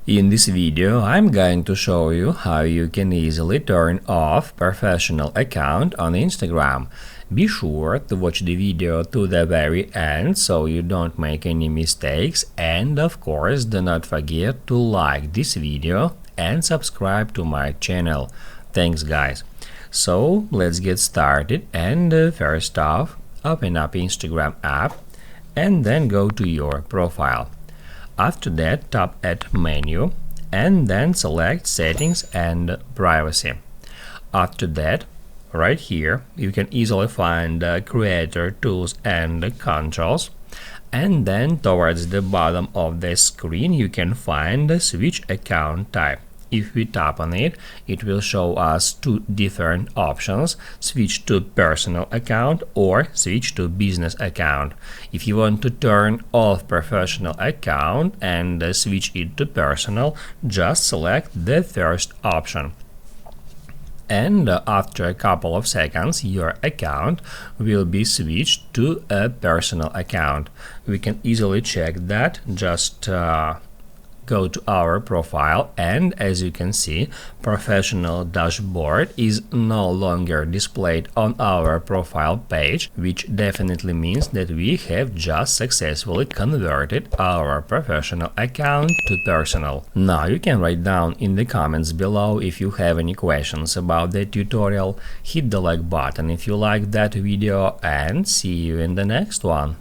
In this video, I'm going to show you how you can easily turn off professional account on Instagram. Be sure to watch the video to the very end so you don't make any mistakes, and of course do not forget to like this video and subscribe to my channel. Thanks guys. So let's get started, and first off, open up Instagram app and then go to your profile. After that, tap at menu and then select settings and privacy. After that, right here you can easily find creator tools and controls, and then towards the bottom of the screen you can find the switch account type. If we tap on it, it will show us two different options: switch to personal account or switch to business account. If you want to turn off professional account and switch it to personal, just select the first option. And after a couple of seconds your account will be switched to a personal account. We can easily check that. Just go to our profile, and as you can see, professional dashboard is no longer displayed on our profile page, which definitely means that we have just successfully converted our professional account to personal. Now you can write down in the comments below if you have any questions about the tutorial. Hit the like button if you like that video, and see you in the next one.